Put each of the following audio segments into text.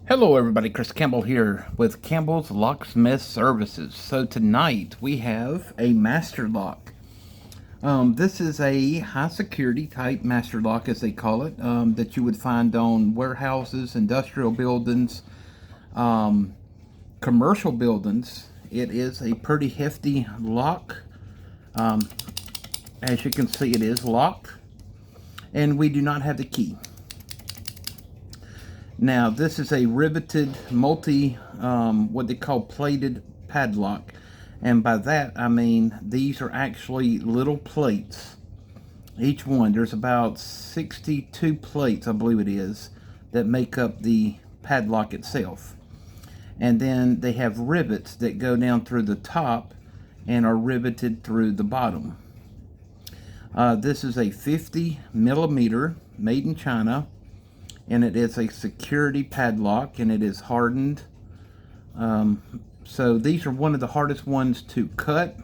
Hello everybody, Chris Campbell here with Campbell's Locksmith Services. So tonight we have a master lock. This is a high security type master lock, as they call it, that you would find on warehouses, industrial buildings, commercial buildings. It is a pretty hefty lock. As you can see, it is locked, and we do not have the key. Now, this is a riveted what they call plated padlock. And by that, I mean these are actually little plates. Each one, there's about 62 plates, I believe it is, that make up the padlock itself. And then they have rivets that go down through the top and are riveted through the bottom. This is a 50 millimeter made in China, and it is a security padlock, and it is hardened. So these are one of the hardest ones to cut.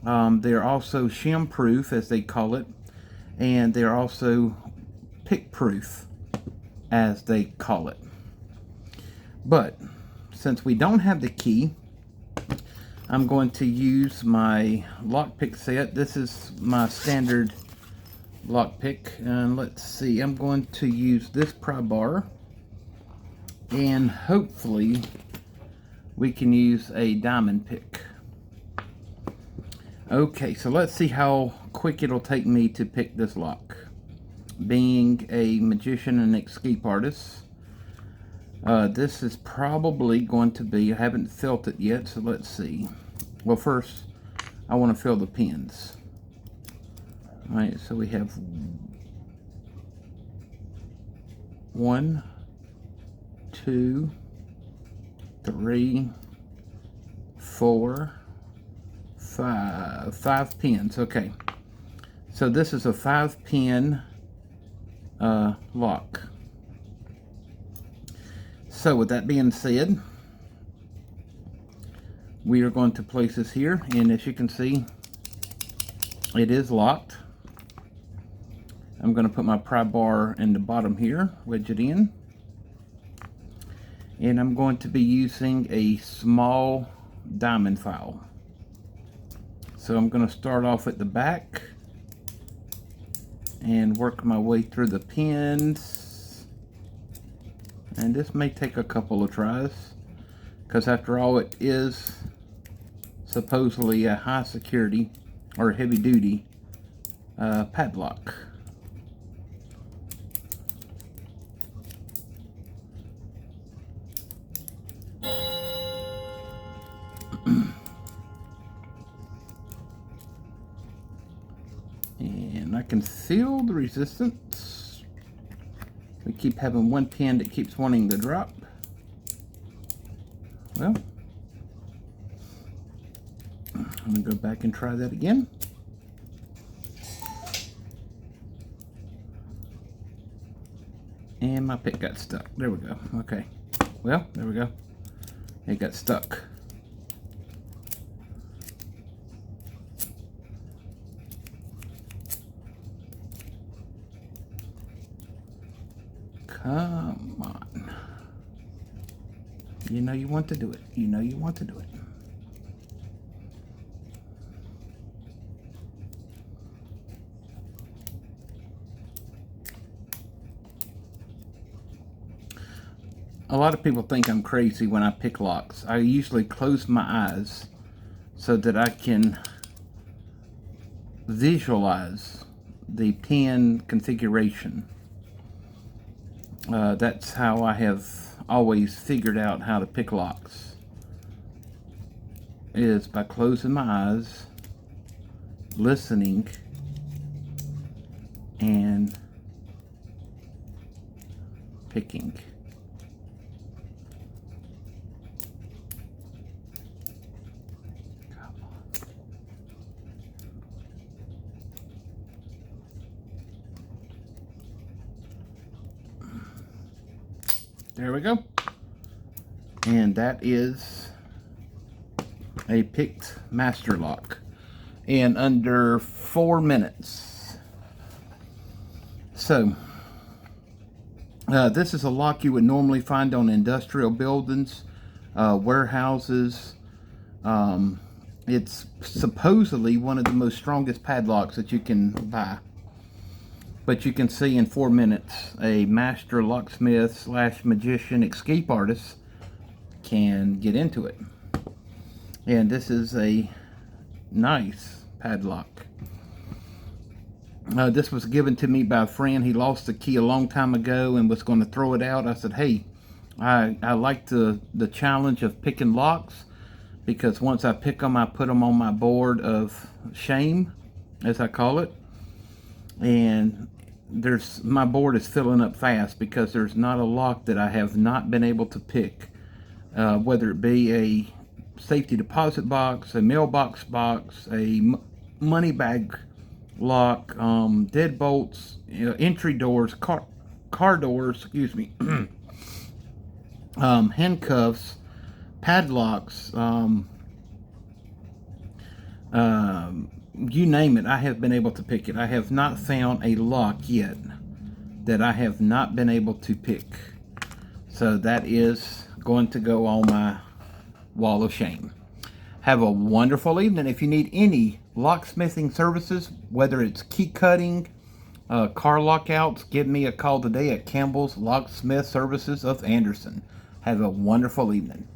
They're also shim proof, as they call it, and they're also pick proof, as they call it. But since we don't have the key, I'm going to use my lockpick set. This is my standard lockpick, and let's see, I'm going to use this pry bar, and hopefully we can use a diamond pick. Okay, so let's see how quick it'll take me to pick this lock. Being a magician and escape artist, this is probably going to be, I haven't felt it yet, so let's see. Well, first I want to feel the pins. All right, so we have 1, 2, 3, 4, 5 pins. Okay, so this is a 5-pin lock. So with that being said, we are going to place this here, and as you can see, it is locked. I'm going to put my pry bar in the bottom here, wedge it in, and I'm going to be using a small diamond file. So I'm going to start off at the back and work my way through the pins, and this may take a couple of tries, because after all, it is supposedly a high security or heavy duty padlock. And I can feel the resistance. We keep having one pin that keeps wanting to drop. Well, I'm going to go back and try that again. And my pick got stuck. There we go. Okay. Well, there we go. It got stuck. Come on. You know you want to do it. You know you want to do it. A lot of people think I'm crazy when I pick locks. I usually close my eyes so that I can visualize the pin configuration. That's how I have always figured out how to pick locks, is by closing my eyes, listening, and picking. There we go. And that is a picked master lock in under 4 minutes. So This is a lock you would normally find on industrial buildings, warehouses. It's supposedly one of the most strongest padlocks that you can buy. But you can see in 4 minutes, a master locksmith slash magician escape artist can get into it. And this is a nice padlock. This was given to me by a friend. He lost the key a long time ago and was going to throw it out. I said, hey, I like the challenge of picking locks, because once I pick them, I put them on my board of shame, as I call it. And my board is filling up fast because there's not a lock that I have not been able to pick, whether it be a safety deposit box, a mailbox box, a money bag lock, deadbolts, entry doors, car doors, excuse me, handcuffs, padlocks, you name it, I have been able to pick it. I have not found a lock yet that I have not been able to pick. So that is going to go on my wall of shame. Have a wonderful evening. If you need any locksmithing services, whether it's key cutting, car lockouts, give me a call today at Campbell's Locksmith Services of Anderson. Have a wonderful evening.